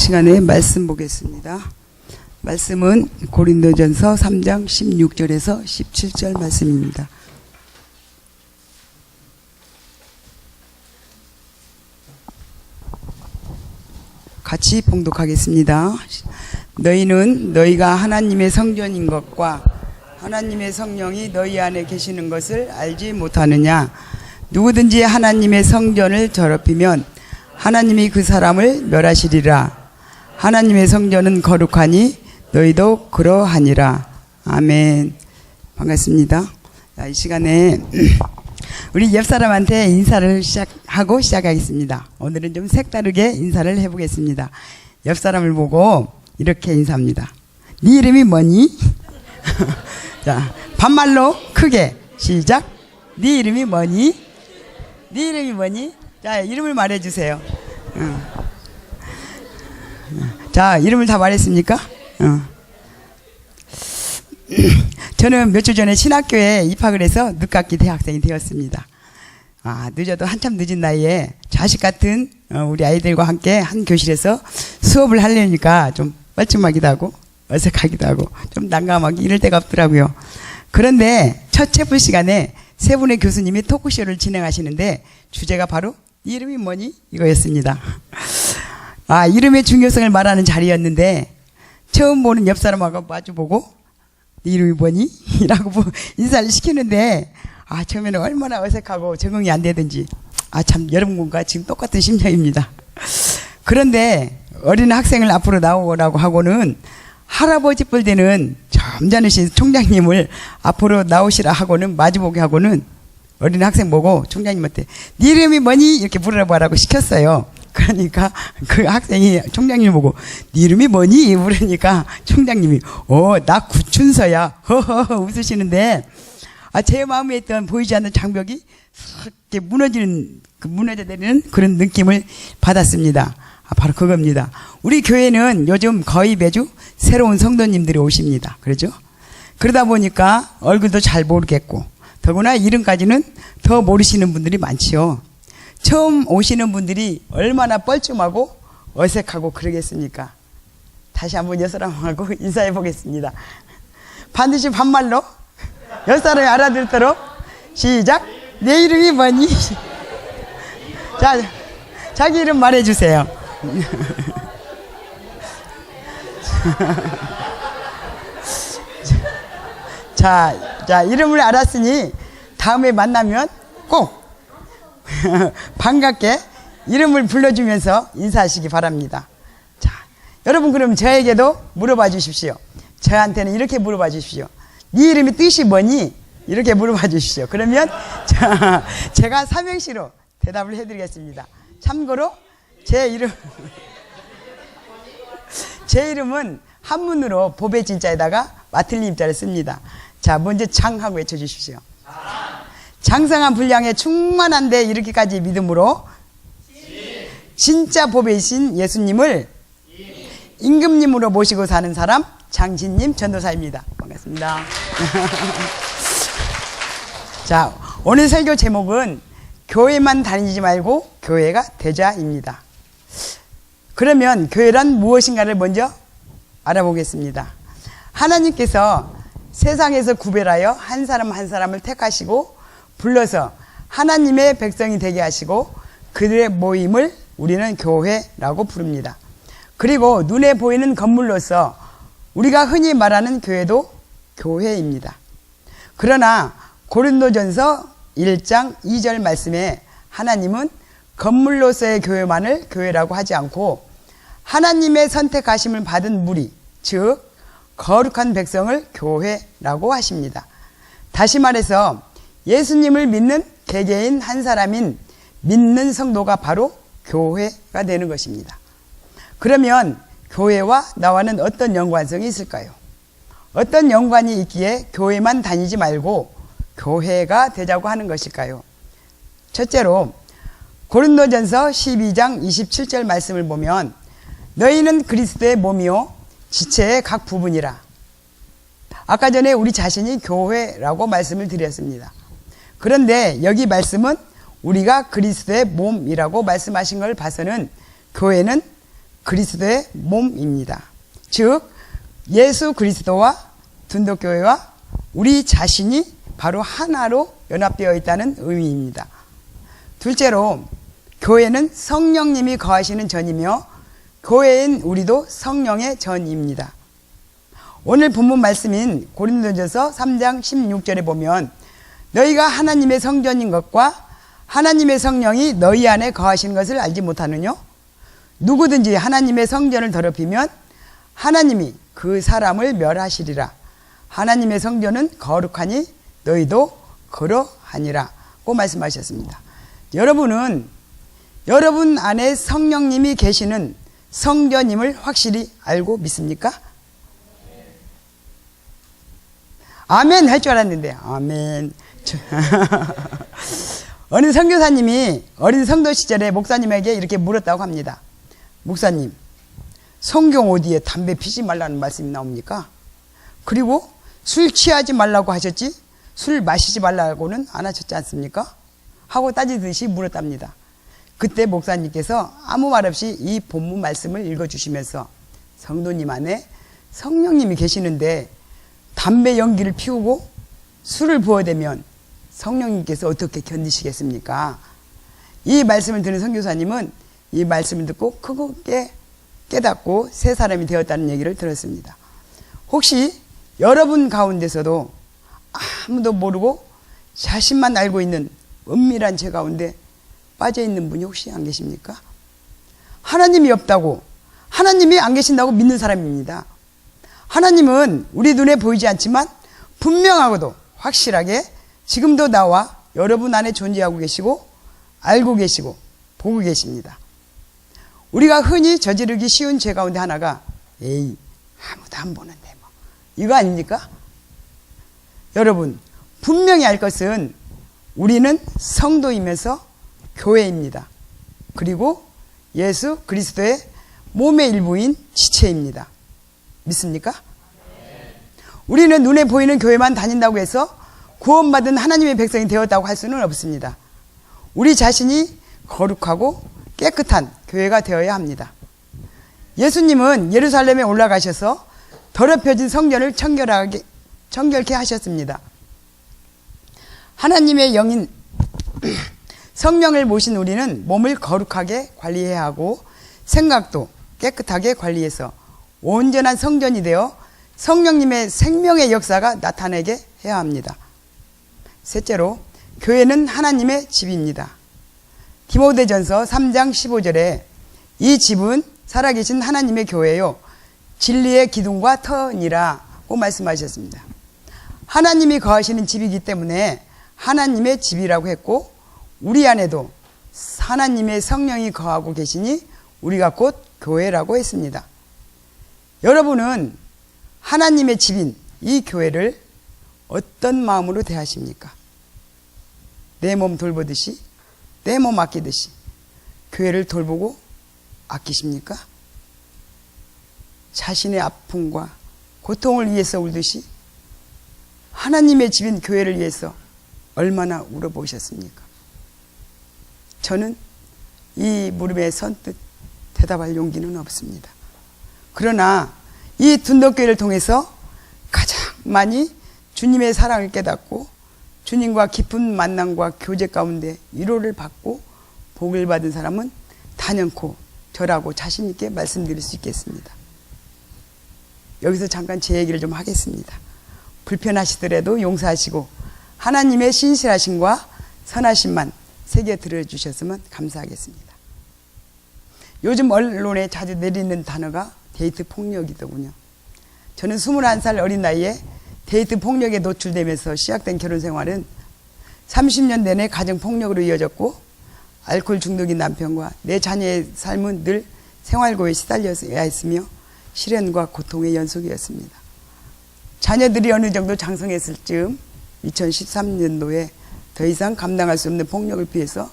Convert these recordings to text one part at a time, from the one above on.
시간에 말씀 보겠습니다. 말씀은 고린도전서 3장 16절에서 17절 말씀입니다. 같이 봉독하겠습니다. 너희는 너희가 하나님의 성전인 것과 하나님의 성령이 너희 안에 계시는 것을 알지 못하느냐? 누구든지 하나님의 성전을 더럽히면 하나님이 그 사람을 멸하시리라. 하나님의 성전은 거룩하니 너희도 그러하니라. 아멘. 반갑습니다. 이 시간에 우리 옆 사람한테 인사를 시작하겠습니다. 오늘은 좀 색다르게 인사를 해보겠습니다. 옆 사람을 보고 이렇게 인사합니다. 네 이름이 뭐니? 자, 반말로 크게 시작. 네 이름이 뭐니? 네 이름이 뭐니? 자, 이름을 말해주세요. 자, 이름을 다 말했습니까? 저는 몇 주 전에 신학교에 입학을 해서 늦깎이 대학생이 되었습니다. 늦어도 한참 늦은 나이에 자식 같은 우리 아이들과 함께 한 교실에서 수업을 하려니까 좀 뻘쭘하기도 하고 어색하기도 하고 좀 난감하고 이럴 데가 없더라고요. 그런데 첫 체부 시간에 세 분의 교수님이 토크쇼를 진행하시는데 주제가 바로 이름이 뭐니? 이거였습니다. 이름의 중요성을 말하는 자리였는데 처음 보는 옆 사람하고 마주보고 네 이름이 뭐니? 라고 인사를 시키는데 처음에는 얼마나 어색하고 적응이 안 되든지 참 여러분과 지금 똑같은 심정입니다. 그런데 어린 학생을 앞으로 나오라고 하고는 할아버지 뻘 되는 점잖으신 총장님을 앞으로 나오시라 하고는 마주보게 하고는 어린 학생 보고 총장님한테 네 이름이 뭐니? 이렇게 물어보라고 시켰어요. 그러니까 그 학생이 총장님을 보고 네 이름이 뭐니? 물으니까 총장님이 나 구춘서야 허허허 웃으시는데 제 마음에 있던 보이지 않는 장벽이 이렇게 무너져 내리는 그런 느낌을 받았습니다. 바로 그겁니다. 우리 교회는 요즘 거의 매주 새로운 성도님들이 오십니다. 그렇죠? 그러다 보니까 얼굴도 잘 모르겠고 더구나 이름까지는 더 모르시는 분들이 많지요. 처음 오시는 분들이 얼마나 뻘쭘하고 어색하고 그러겠습니까? 다시 한번 옆 사람하고 인사해 보겠습니다. 반드시 반말로 옆 사람이 알아듣도록 시작. 내 이름이 뭐니? 자, 자기 이름 말해주세요. 자, 이름을 알았으니 다음에 만나면 꼭 반갑게 이름을 불러주면서 인사하시기 바랍니다. 자, 여러분 그럼 저에게도 물어봐 주십시오. 저한테는 이렇게 물어봐 주십시오. 네 이름의 뜻이 뭐니? 이렇게 물어봐 주십시오. 그러면 제가 삼행시로 대답을 해드리겠습니다. 참고로 제 이름은 한문으로 보배 진자에다가 마틀리 입자를 씁니다. 자, 먼저 장하고 외쳐주십시오. 장성한 분량에 충만한데 이렇게까지 믿음으로 진짜 보배이신 예수님을 임금님으로 모시고 사는 사람 장진님 전도사입니다. 반갑습니다. 자, 오늘 설교 제목은 교회만 다니지 말고 교회가 되자입니다. 그러면 교회란 무엇인가를 먼저 알아보겠습니다. 하나님께서 세상에서 구별하여 한 사람 한 사람을 택하시고 불러서 하나님의 백성이 되게 하시고 그들의 모임을 우리는 교회라고 부릅니다. 그리고 눈에 보이는 건물로서 우리가 흔히 말하는 교회도 교회입니다. 그러나 고린도전서 1장 2절 말씀에 하나님은 건물로서의 교회만을 교회라고 하지 않고 하나님의 선택하심을 받은 무리, 즉 거룩한 백성을 교회라고 하십니다. 다시 말해서 예수님을 믿는 개개인 한 사람인 믿는 성도가 바로 교회가 되는 것입니다. 그러면 교회와 나와는 어떤 연관성이 있을까요? 어떤 연관이 있기에 교회만 다니지 말고 교회가 되자고 하는 것일까요? 첫째로 고린도전서 12장 27절 말씀을 보면 너희는 그리스도의 몸이요 지체의 각 부분이라. 아까 전에 우리 자신이 교회라고 말씀을 드렸습니다. 그런데 여기 말씀은 우리가 그리스도의 몸이라고 말씀하신 걸 봐서는 교회는 그리스도의 몸입니다. 즉 예수 그리스도와 둔덕교회와 우리 자신이 바로 하나로 연합되어 있다는 의미입니다. 둘째로 교회는 성령님이 거하시는 전이며 교회인 우리도 성령의 전입니다. 오늘 본문 말씀인 고린도전서 3장 16절에 보면 너희가 하나님의 성전인 것과 하나님의 성령이 너희 안에 거하시는 것을 알지 못하느냐? 누구든지 하나님의 성전을 더럽히면 하나님이 그 사람을 멸하시리라. 하나님의 성전은 거룩하니 너희도 그러하니라 고 말씀하셨습니다. 여러분은 여러분 안에 성령님이 계시는 성전임을 확실히 알고 믿습니까? 아멘 할 줄 알았는데 아멘. 어느 선교사님이 어린 성도 시절에 목사님에게 이렇게 물었다고 합니다. 목사님, 성경 어디에 담배 피지 말라는 말씀이 나옵니까? 그리고 술 취하지 말라고 하셨지 술 마시지 말라고는 안 하셨지 않습니까? 하고 따지듯이 물었답니다. 그때 목사님께서 아무 말 없이 이 본문 말씀을 읽어주시면서 성도님 안에 성령님이 계시는데 담배 연기를 피우고 술을 부어대면 성령님께서 어떻게 견디시겠습니까? 이 말씀을 들은 선교사님은 이 말씀을 듣고 크게 깨닫고 새 사람이 되었다는 얘기를 들었습니다. 혹시 여러분 가운데서도 아무도 모르고 자신만 알고 있는 은밀한 죄 가운데 빠져있는 분이 혹시 안 계십니까? 하나님이 없다고, 하나님이 안 계신다고 믿는 사람입니다. 하나님은 우리 눈에 보이지 않지만 분명하고도 확실하게 지금도 나와 여러분 안에 존재하고 계시고 알고 계시고 보고 계십니다. 우리가 흔히 저지르기 쉬운 죄 가운데 하나가 에이 아무도 안 보는데 뭐 이거 아닙니까? 여러분 분명히 알 것은 우리는 성도이면서 교회입니다. 그리고 예수 그리스도의 몸의 일부인 지체입니다. 믿습니까? 우리는 눈에 보이는 교회만 다닌다고 해서 구원받은 하나님의 백성이 되었다고 할 수는 없습니다. 우리 자신이 거룩하고 깨끗한 교회가 되어야 합니다. 예수님은 예루살렘에 올라가셔서 더럽혀진 성전을 청결케 하셨습니다. 하나님의 영인 성령을 모신 우리는 몸을 거룩하게 관리해야 하고 생각도 깨끗하게 관리해서 온전한 성전이 되어 성령님의 생명의 역사가 나타나게 해야 합니다. 셋째로 교회는 하나님의 집입니다. 디모데전서 3장 15절에 이 집은 살아계신 하나님의 교회요 진리의 기둥과 터니라고 말씀하셨습니다. 하나님이 거하시는 집이기 때문에 하나님의 집이라고 했고 우리 안에도 하나님의 성령이 거하고 계시니 우리가 곧 교회라고 했습니다. 여러분은 하나님의 집인 이 교회를 어떤 마음으로 대하십니까? 내 몸 돌보듯이 내 몸 아끼듯이 교회를 돌보고 아끼십니까? 자신의 아픔과 고통을 위해서 울듯이 하나님의 집인 교회를 위해서 얼마나 울어보셨습니까? 저는 이 물음에 선뜻 대답할 용기는 없습니다. 그러나 이 둔덕교회를 통해서 가장 많이 주님의 사랑을 깨닫고 주님과 깊은 만남과 교제 가운데 위로를 받고 복을 받은 사람은 단연코 저라고 자신 있게 말씀드릴 수 있겠습니다. 여기서 잠깐 제 얘기를 좀 하겠습니다. 불편하시더라도 용서하시고 하나님의 신실하심과 선하심만 새겨 들어주셨으면 감사하겠습니다. 요즘 언론에 자주 내리는 단어가 데이트 폭력이더군요. 저는 21살 어린 나이에 데이트 폭력에 노출되면서 시작된 결혼 생활은 30년 내내 가정 폭력으로 이어졌고 알코올 중독인 남편과 내 자녀의 삶은 늘 생활고에 시달려야 했으며 시련과 고통의 연속이었습니다. 자녀들이 어느 정도 장성했을 즈음 2013년도에 더 이상 감당할 수 없는 폭력을 피해서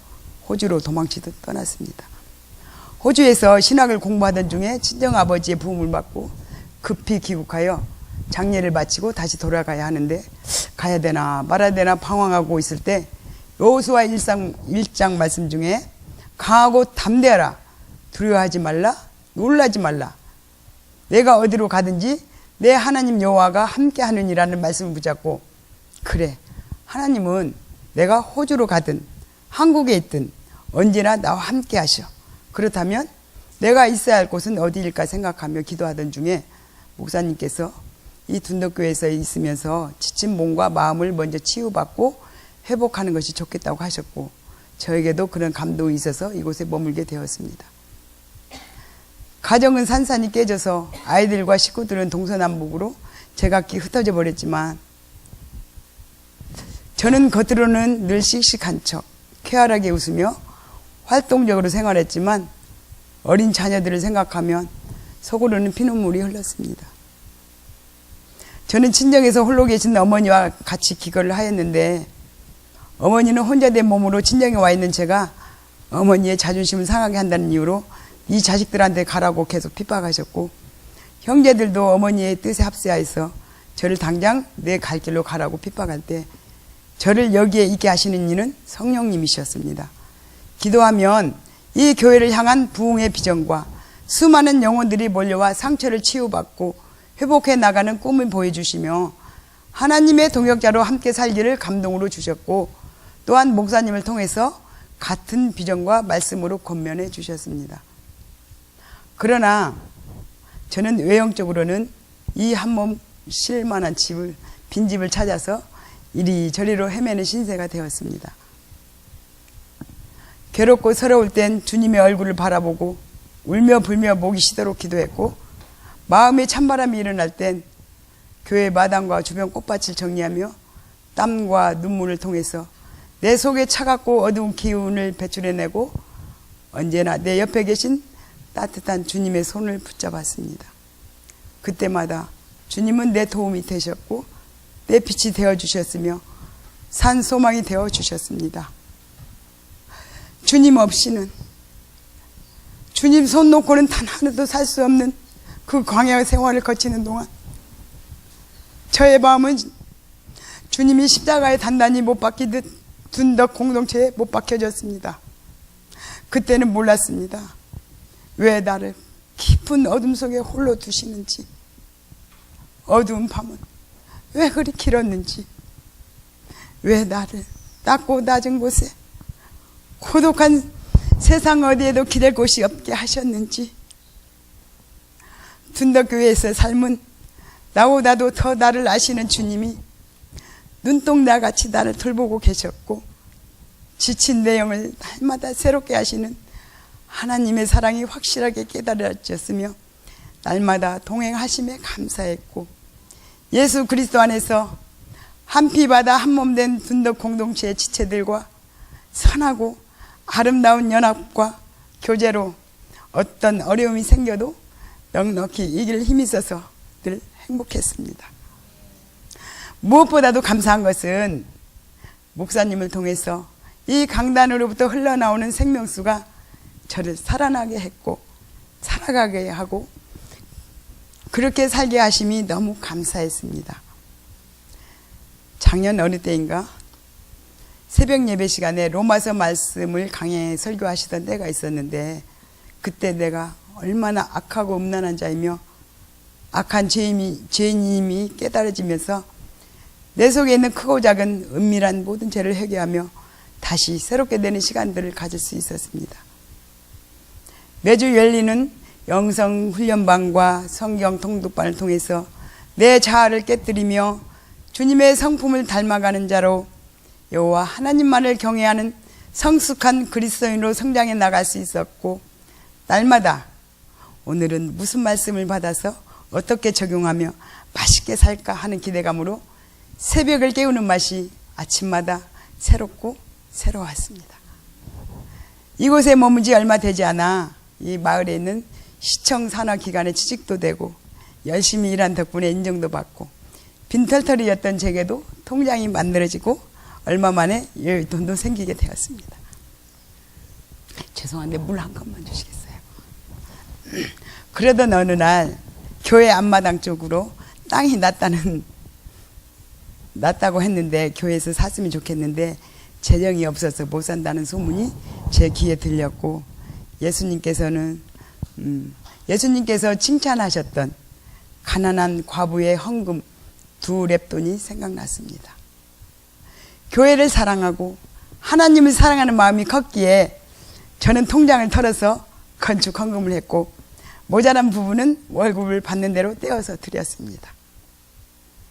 호주로 도망치듯 떠났습니다. 호주에서 신학을 공부하던 중에 친정아버지의 부음을 받고 급히 귀국하여 장례를 마치고 다시 돌아가야 하는데 가야 되나 말아야 되나 방황하고 있을 때 여호수아 1장 말씀 중에 강하고 담대하라 두려워하지 말라 놀라지 말라. 내가 어디로 가든지 내 하나님 여호와가 함께 하느니라는 말씀을 붙잡고, 그래, 하나님은 내가 호주로 가든 한국에 있든 언제나 나와 함께 하셔. 그렇다면 내가 있어야 할 곳은 어디일까 생각하며 기도하던 중에 목사님께서 이 둔덕교회에서 있으면서 지친 몸과 마음을 먼저 치유받고 회복하는 것이 좋겠다고 하셨고, 저에게도 그런 감동이 있어서 이곳에 머물게 되었습니다. 가정은 산산이 깨져서 아이들과 식구들은 동서남북으로 제각기 흩어져 버렸지만, 저는 겉으로는 늘 씩씩한 척 쾌활하게 웃으며 활동적으로 생활했지만 어린 자녀들을 생각하면 속으로는 피눈물이 흘렀습니다. 저는 친정에서 홀로 계신 어머니와 같이 기거를 하였는데, 어머니는 혼자 된 몸으로 친정에 와 있는 제가 어머니의 자존심을 상하게 한다는 이유로 이 자식들한테 가라고 계속 핍박하셨고, 형제들도 어머니의 뜻에 합세하여서 저를 당장 내 갈 길로 가라고 핍박할 때 저를 여기에 있게 하시는 이는 성령님이셨습니다. 기도하면 이 교회를 향한 부흥의 비전과 수많은 영혼들이 몰려와 상처를 치유받고 회복해 나가는 꿈을 보여주시며 하나님의 동역자로 함께 살기를 감동으로 주셨고, 또한 목사님을 통해서 같은 비전과 말씀으로 권면해 주셨습니다. 그러나 저는 외형적으로는 이 한 몸 쉴만한 집을, 빈집을 찾아서 이리저리로 헤매는 신세가 되었습니다. 괴롭고 서러울 땐 주님의 얼굴을 바라보고 울며 불며 목이 쉬도록 기도했고, 마음에 찬바람이 일어날 땐 교회 마당과 주변 꽃밭을 정리하며 땀과 눈물을 통해서 내 속에 차갑고 어두운 기운을 배출해내고 언제나 내 옆에 계신 따뜻한 주님의 손을 붙잡았습니다. 그때마다 주님은 내 도움이 되셨고 내 빛이 되어주셨으며 산 소망이 되어주셨습니다. 주님 없이는, 주님 손 놓고는 단 하나도 살 수 없는 그 광야 생활을 거치는 동안 저의 마음은 주님이 십자가에 단단히 못 박히듯 둔덕 공동체에 못 박혀졌습니다. 그때는 몰랐습니다. 왜 나를 깊은 어둠 속에 홀로 두시는지, 어두운 밤은 왜 그리 길었는지, 왜 나를 낮고 낮은 곳에 고독한 세상 어디에도 기댈 곳이 없게 하셨는지, 둔덕교회에서 삶은 나보다도 더 나를 아시는 주님이 눈동자같이 나를 돌보고 계셨고, 지친 내 영을 날마다 새롭게 하시는 하나님의 사랑이 확실하게 깨달아졌으며 날마다 동행하심에 감사했고, 예수 그리스도 안에서 한 피 바다 한 몸 된 둔덕 공동체의 지체들과 선하고 아름다운 연합과 교제로 어떤 어려움이 생겨도 넉넉히 이길 힘이 있어서 늘 행복했습니다. 무엇보다도 감사한 것은 목사님을 통해서 이 강단으로부터 흘러나오는 생명수가 저를 살아나게 했고 살아가게 하고 그렇게 살게 하심이 너무 감사했습니다. 작년 어느 때인가 새벽 예배 시간에 로마서 말씀을 강해 설교하시던 때가 있었는데, 그때 내가 얼마나 악하고 음란한 자이며 악한 죄인임이 깨달아지면서 내 속에 있는 크고 작은 은밀한 모든 죄를 회개하며 다시 새롭게 되는 시간들을 가질 수 있었습니다. 매주 열리는 영성훈련반과 성경 통독반을 통해서 내 자아를 깨뜨리며 주님의 성품을 닮아가는 자로 여호와 하나님만을 경외하는 성숙한 그리스도인으로 성장해 나갈 수 있었고, 날마다 오늘은 무슨 말씀을 받아서 어떻게 적용하며 맛있게 살까 하는 기대감으로 새벽을 깨우는 맛이 아침마다 새롭고 새로웠습니다. 이곳에 머문 지 얼마 되지 않아 이 마을에 있는 시청 산하기관에 취직도 되고 열심히 일한 덕분에 인정도 받고 빈털터리였던 제게도 통장이 만들어지고 얼마 만에 돈도 생기게 되었습니다. 죄송한데 물 한 컵만 주시겠어요? 그러던 어느 날 교회 앞마당 쪽으로 땅이 낮다고 했는데 교회에서 샀으면 좋겠는데 재정이 없어서 못 산다는 소문이 제 귀에 들렸고, 예수님께서는 예수님께서 칭찬하셨던 가난한 과부의 헌금 2렙돈이 생각났습니다. 교회를 사랑하고 하나님을 사랑하는 마음이 컸기에 저는 통장을 털어서 건축 헌금을 했고 모자란 부분은 월급을 받는 대로 떼어서 드렸습니다.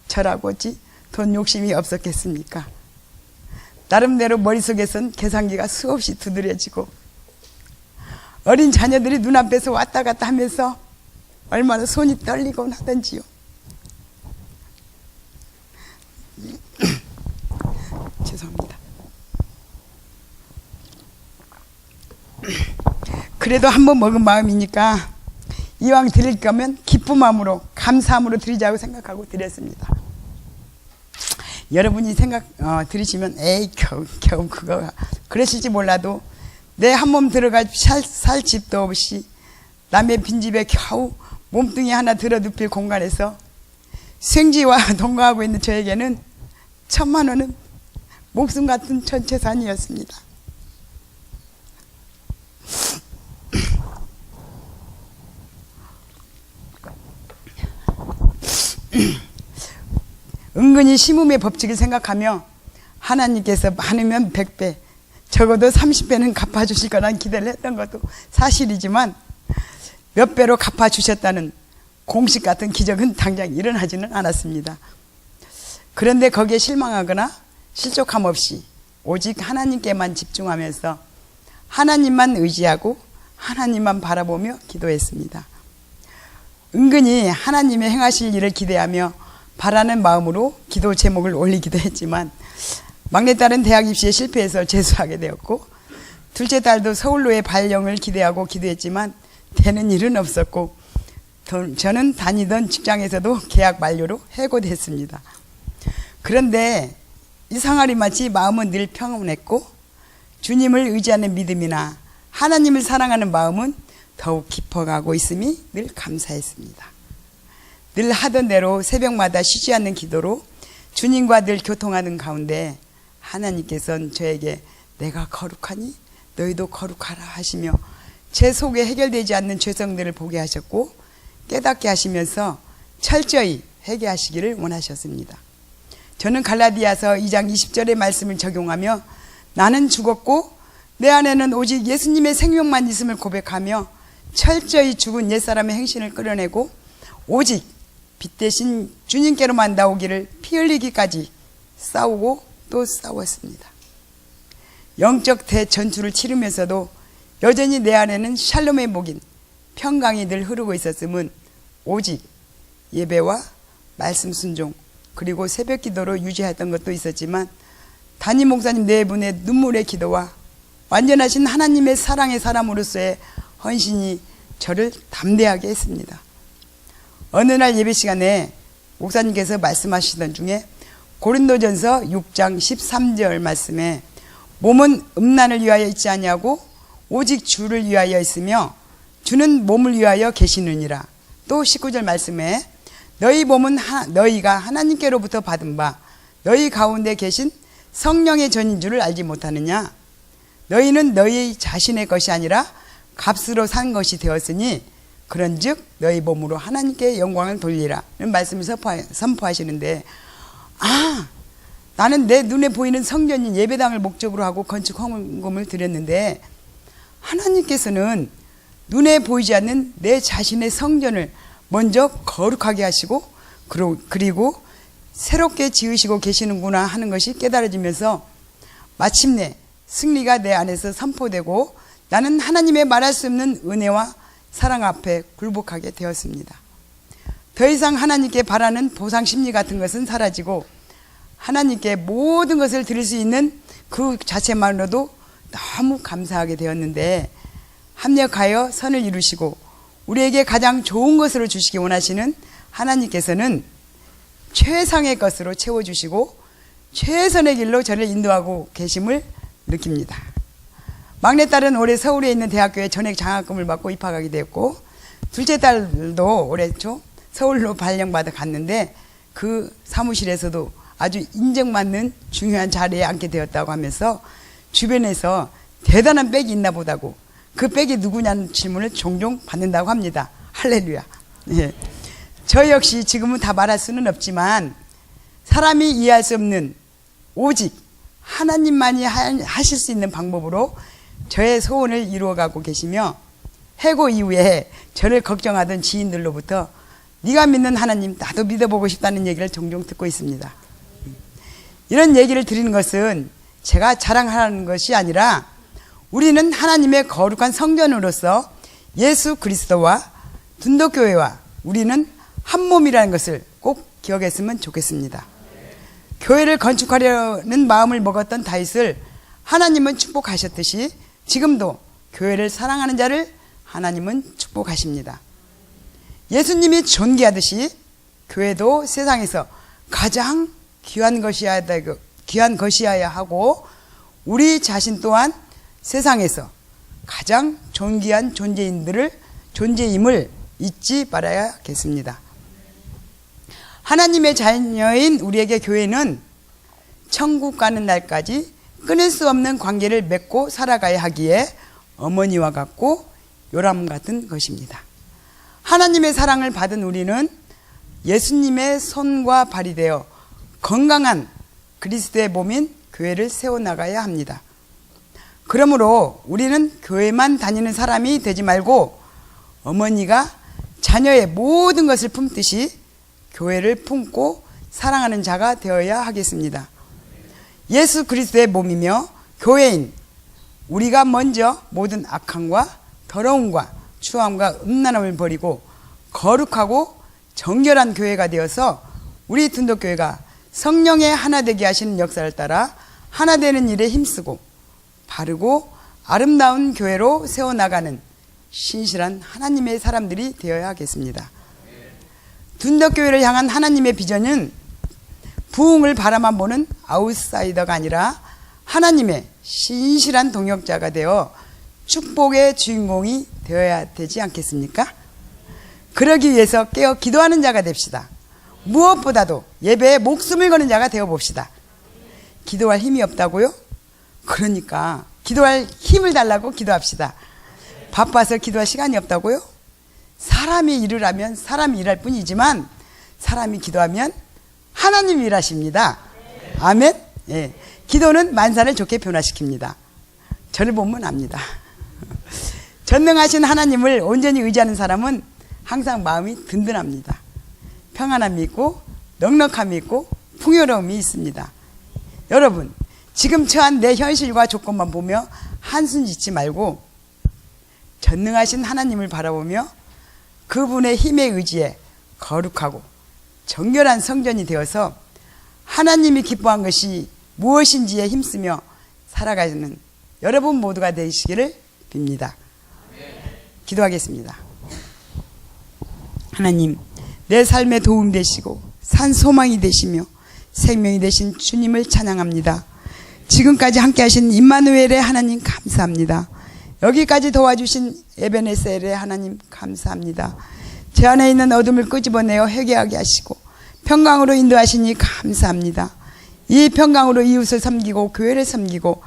저라고 어찌 돈 욕심이 없었겠습니까? 나름대로 머릿속에선 계산기가 수없이 두드려지고 어린 자녀들이 눈앞에서 왔다 갔다 하면서 얼마나 손이 떨리곤 하던지요. 죄송합니다. 그래도 한번 먹은 마음이니까 이왕 드릴 거면 기쁜 마음으로 감사함으로 드리자고 생각하고 드렸습니다. 여러분이 들으시면 에이 겨우 그거 그러실지 몰라도 내 한 몸 들어가 살 집도 없이 남의 빈집에 겨우 몸뚱이 하나 들어 눕힐 공간에서 생지와 동거하고 있는 저에게는 1,000만 원은 목숨 같은 전 재산이었습니다. 은근히 심음의 법칙을 생각하며 하나님께서 많으면 100배, 적어도 30배는 갚아주실 거란 기대를 했던 것도 사실이지만 몇 배로 갚아주셨다는 공식 같은 기적은 당장 일어나지는 않았습니다. 그런데 거기에 실망하거나 실족함 없이 오직 하나님께만 집중하면서 하나님만 의지하고 하나님만 바라보며 기도했습니다. 은근히 하나님의 행하실 일을 기대하며 바라는 마음으로 기도 제목을 올리기도 했지만 막내딸은 대학 입시에 실패해서 재수하게 되었고 둘째 딸도 서울로의 발령을 기대하고 기도했지만 되는 일은 없었고 저는 다니던 직장에서도 계약 만료로 해고됐습니다. 그런데 이상하리 마치 마음은 늘 평온했고 주님을 의지하는 믿음이나 하나님을 사랑하는 마음은 더욱 깊어가고 있음이 늘 감사했습니다. 늘 하던 대로 새벽마다 쉬지 않는 기도로 주님과 늘 교통하는 가운데 하나님께서는 저에게 내가 거룩하니 너희도 거룩하라 하시며 제 속에 해결되지 않는 죄성들을 보게 하셨고 깨닫게 하시면서 철저히 회개하시기를 원하셨습니다. 저는 갈라디아서 2장 20절의 말씀을 적용하며 나는 죽었고 내 안에는 오직 예수님의 생명만 있음을 고백하며 철저히 죽은 옛사람의 행신을 끌어내고 오직 빛 대신 주님께로만 나오기를 피 흘리기까지 싸우고 또 싸웠습니다. 영적 대전투를 치르면서도 여전히 내 안에는 샬롬의 목인 평강이 늘 흐르고 있었음은 오직 예배와 말씀 순종 그리고 새벽 기도로 유지했던 것도 있었지만 담임 목사님 네 분의 눈물의 기도와 완전하신 하나님의 사랑의 사람으로서의 헌신이 저를 담대하게 했습니다. 어느 날 예배 시간에 목사님께서 말씀하시던 중에 고린도전서 6장 13절 말씀에 몸은 음란을 위하여 있지 아니하고 오직 주를 위하여 있으며 주는 몸을 위하여 계시느니라. 또 19절 말씀에 너희 몸은 너희가 하나님께로부터 받은 바 너희 가운데 계신 성령의 전인 줄을 알지 못하느냐. 너희는 너희 자신의 것이 아니라 값으로 산 것이 되었으니 그런즉 너희 몸으로 하나님께 영광을 돌리라 는 말씀을 선포하시는데 나는 내 눈에 보이는 성전인 예배당을 목적으로 하고 건축 헌금을 드렸는데 하나님께서는 눈에 보이지 않는 내 자신의 성전을 먼저 거룩하게 하시고 그리고 새롭게 지으시고 계시는구나 하는 것이 깨달아지면서 마침내 승리가 내 안에서 선포되고 나는 하나님의 말할 수 없는 은혜와 사랑 앞에 굴복하게 되었습니다. 더 이상 하나님께 바라는 보상 심리 같은 것은 사라지고 하나님께 모든 것을 드릴 수 있는 그 자체만으로도 너무 감사하게 되었는데 합력하여 선을 이루시고 우리에게 가장 좋은 것으로 주시기 원하시는 하나님께서는 최상의 것으로 채워주시고 최선의 길로 저를 인도하고 계심을 느낍니다. 막내딸은 올해 서울에 있는 대학교에 전액 장학금을 받고 입학하게 되었고 둘째 딸도 올해 초 서울로 발령받아 갔는데 그 사무실에서도 아주 인정받는 중요한 자리에 앉게 되었다고 하면서 주변에서 대단한 백이 있나 보다고 그 백이 누구냐는 질문을 종종 받는다고 합니다. 할렐루야. 예. 저 역시 지금은 다 말할 수는 없지만 사람이 이해할 수 없는 오직 하나님만이 하실 수 있는 방법으로 저의 소원을 이루어가고 계시며 해고 이후에 저를 걱정하던 지인들로부터 네가 믿는 하나님 나도 믿어보고 싶다는 얘기를 종종 듣고 있습니다. 이런 얘기를 드리는 것은 제가 자랑하는 것이 아니라 우리는 하나님의 거룩한 성전으로서 예수 그리스도와 둔덕교회와 우리는 한 몸이라는 것을 꼭 기억했으면 좋겠습니다. 교회를 건축하려는 마음을 먹었던 다윗을 하나님은 축복하셨듯이 지금도 교회를 사랑하는 자를 하나님은 축복하십니다. 예수님이 존귀하듯이 교회도 세상에서 가장 귀한 것이어야 하고 우리 자신 또한 세상에서 가장 존귀한 존재임을 잊지 말아야겠습니다. 하나님의 자녀인 우리에게 교회는 천국 가는 날까지 끊을 수 없는 관계를 맺고 살아가야 하기에 어머니와 같고 요람 같은 것입니다. 하나님의 사랑을 받은 우리는 예수님의 손과 발이 되어 건강한 그리스도의 몸인 교회를 세워나가야 합니다. 그러므로 우리는 교회만 다니는 사람이 되지 말고 어머니가 자녀의 모든 것을 품듯이 교회를 품고 사랑하는 자가 되어야 하겠습니다. 예수 그리스도의 몸이며 교회인 우리가 먼저 모든 악함과 더러움과 추함과 음란함을 버리고 거룩하고 정결한 교회가 되어서 우리 둔덕교회가 성령의 하나 되게 하시는 역사를 따라 하나 되는 일에 힘쓰고 바르고 아름다운 교회로 세워나가는 신실한 하나님의 사람들이 되어야 하겠습니다. 둔덕교회를 향한 하나님의 비전은 부흥을 바라만 보는 아웃사이더가 아니라 하나님의 신실한 동역자가 되어 축복의 주인공이 되어야 되지 않겠습니까? 그러기 위해서 깨어 기도하는 자가 됩시다. 무엇보다도 예배에 목숨을 거는 자가 되어봅시다. 기도할 힘이 없다고요? 그러니까 기도할 힘을 달라고 기도합시다. 바빠서 기도할 시간이 없다고요? 사람이 일을 하면 사람이 일할 뿐이지만 사람이 기도하면 하나님이 일하십니다. 아멘. 예. 기도는 만사를 좋게 변화시킵니다. 저를 보면 압니다. 전능하신 하나님을 온전히 의지하는 사람은 항상 마음이 든든합니다. 평안함이 있고 넉넉함이 있고 풍요로움이 있습니다. 여러분 지금 처한 내 현실과 조건만 보며 한숨 짓지 말고 전능하신 하나님을 바라보며 그분의 힘에 의지해 거룩하고 정결한 성전이 되어서 하나님이 기뻐한 것이 무엇인지에 힘쓰며 살아가는 여러분 모두가 되시기를 빕니다. 기도하겠습니다. 하나님, 내 삶에 도움 되시고 산 소망이 되시며 생명이 되신 주님을 찬양합니다. 지금까지 함께 하신 임마누엘의 하나님 감사합니다. 여기까지 도와주신 에베네셀의 하나님 감사합니다. 제 안에 있는 어둠을 끄집어내어 회개하게 하시고 평강으로 인도하시니 감사합니다. 이 평강으로 이웃을 섬기고 교회를 섬기고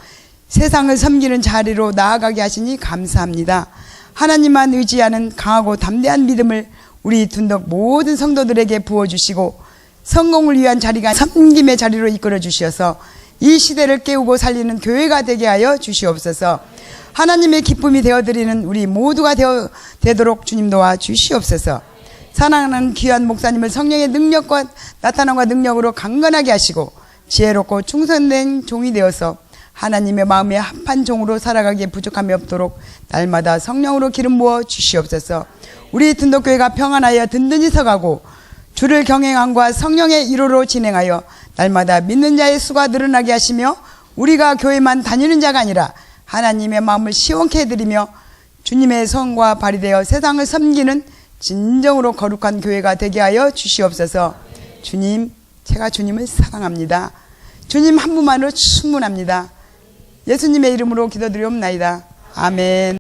세상을 섬기는 자리로 나아가게 하시니 감사합니다. 하나님만 의지하는 강하고 담대한 믿음을 우리 둔덕 모든 성도들에게 부어주시고 성공을 위한 자리가 섬김의 자리로 이끌어 주셔서 이 시대를 깨우고 살리는 교회가 되게 하여 주시옵소서. 하나님의 기쁨이 되어드리는 우리 모두가 되도록 주님 도와 주시옵소서. 사랑하는 귀한 목사님을 성령의 능력과 나타남과 능력으로 강건하게 하시고 지혜롭고 충성된 종이 되어서 하나님의 마음에 합한 종으로 살아가기에 부족함이 없도록 날마다 성령으로 기름 부어 주시옵소서. 우리 둔덕교회가 평안하여 든든히 서가고 주를 경외함과 성령의 일호로 진행하여 날마다 믿는 자의 수가 늘어나게 하시며 우리가 교회만 다니는 자가 아니라 하나님의 마음을 시원케 해드리며 주님의 손과 발이 되어 세상을 섬기는 진정으로 거룩한 교회가 되게 하여 주시옵소서. 주님, 제가 주님을 사랑합니다. 주님 한 분만으로 충분합니다. 예수님의 이름으로 기도드리옵나이다. 아멘.